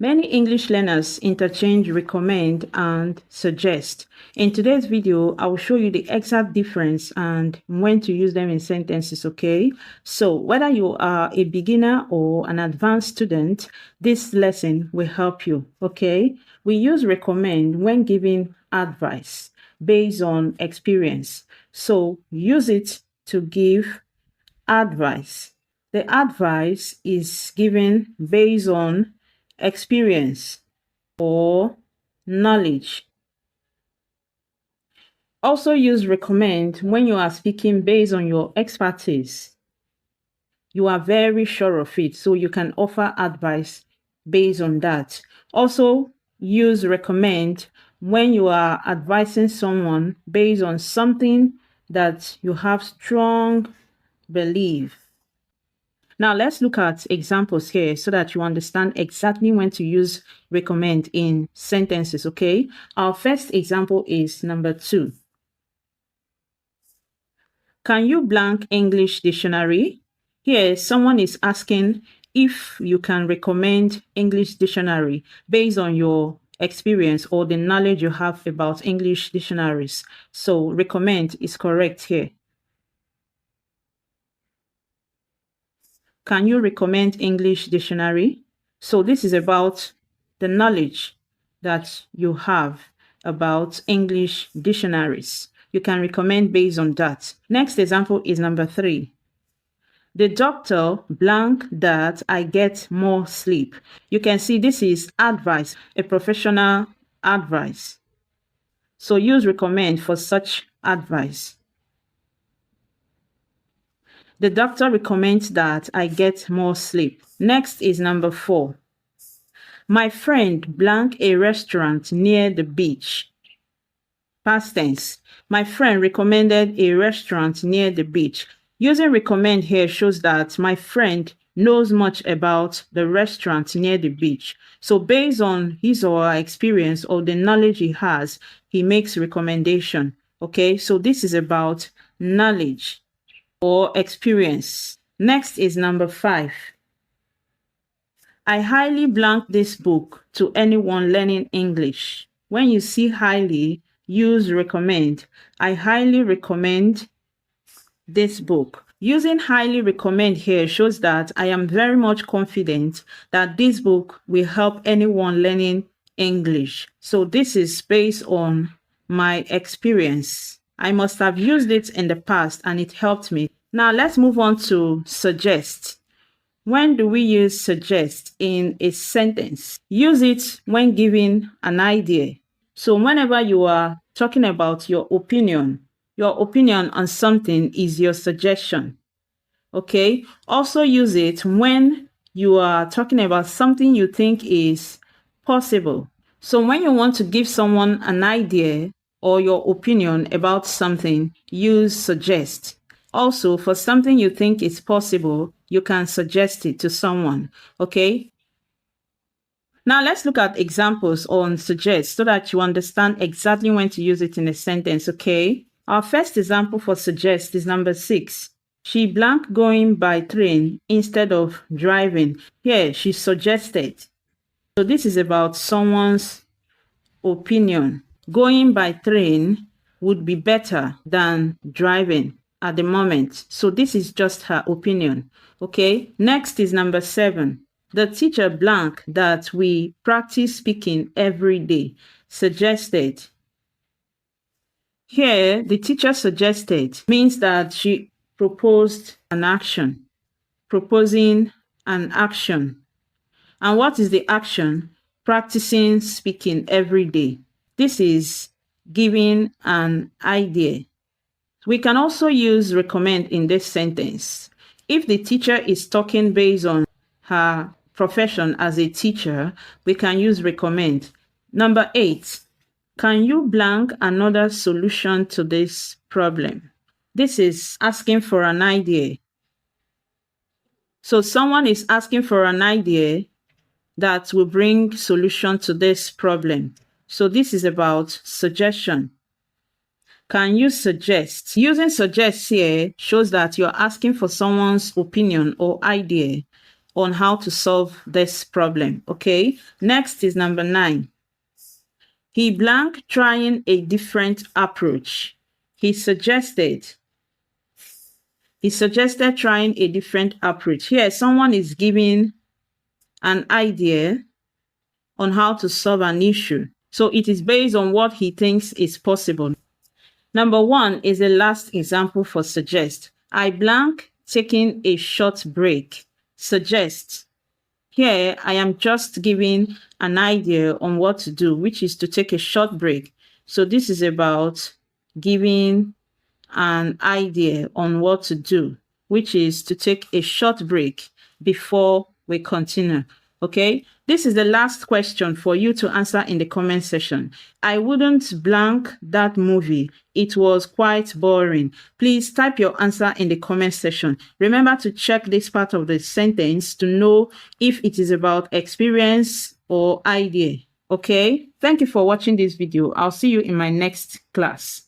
Many English learners interchange recommend and suggest. In today's video, I will show you the exact difference and when to use them in sentences, okay? So whether you are a beginner or an advanced student, this lesson will help you, okay? We use recommend when giving advice based on experience. So use it to give advice. The advice is given based on experience or knowledge. Also use recommend when you are speaking based on your expertise. You are very sure of it, so you can offer advice based on that. Also use recommend when you are advising someone based on something that you have strong belief. Now let's look at examples here so that you understand exactly when to use recommend in sentences, okay? Our first example is number 2. Can you blank English dictionary? Here, someone is asking if you can recommend English dictionary based on your experience or the knowledge you have about English dictionaries. So recommend is correct here. Can you recommend English dictionary? So this is about the knowledge that you have about English dictionaries. You can recommend based on that. Next example is number 3. The doctor blank that I get more sleep. You can see this is advice, a professional advice. So use recommend for such advice. The doctor recommends that I get more sleep. Next is number 4. My friend blank a restaurant near the beach. Past tense. My friend recommended a restaurant near the beach. Using recommend here shows that my friend knows much about the restaurant near the beach. So based on his or her experience or the knowledge he has, he makes recommendation. Okay, so this is about knowledge or experience. Next is number 5. I highly blank this book to anyone learning English. When you see highly, use recommend. I highly recommend this book. Using highly recommend here shows that I am very much confident that this book will help anyone learning English. So this is based on my experience. I must have used it in the past and it helped me. Now let's move on to suggest. When do we use suggest in a sentence? Use it when giving an idea. So whenever you are talking about your opinion on something is your suggestion. Okay? Also use it when you are talking about something you think is possible. So when you want to give someone an idea or your opinion about something, use suggest. Also, for something you think is possible, you can suggest it to someone, okay? Now, let's look at examples on suggest so that you understand exactly when to use it in a sentence, okay? Our first example for suggest is number 6. She blank going by train instead of driving. Here, she suggested. So this is about someone's opinion. Going by train would be better than driving at the moment. So this is just her opinion. Okay. Next is number 7. The teacher blank that we practice speaking every day suggested. Here, the teacher suggested means that she proposed an action. Proposing an action. And what is the action? Practicing speaking every day. This is giving an idea. We can also use recommend in this sentence. If the teacher is talking based on her profession as a teacher, we can use recommend. Number 8, can you blank another solution to this problem? This is asking for an idea. So someone is asking for an idea that will bring solution to this problem. So this is about suggestion. Can you suggest? Using suggest here shows that you're asking for someone's opinion or idea on how to solve this problem. Okay, next is number 9. He blank trying a different approach. He suggested trying a different approach. Here, someone is giving an idea on how to solve an issue. So it is based on what he thinks is possible. Number 1 is the last example for suggest. I blank taking a short break. Suggest. Here, I am just giving an idea on what to do, which is to take a short break. So this is about giving an idea on what to do, which is to take a short break before we continue. Okay, this is the last question for you to answer in the comment section. I wouldn't blank that movie. It was quite boring. Please type your answer in the comment section. Remember to check this part of the sentence to know if it is about experience or idea. Okay, thank you for watching this video. I'll see you in my next class.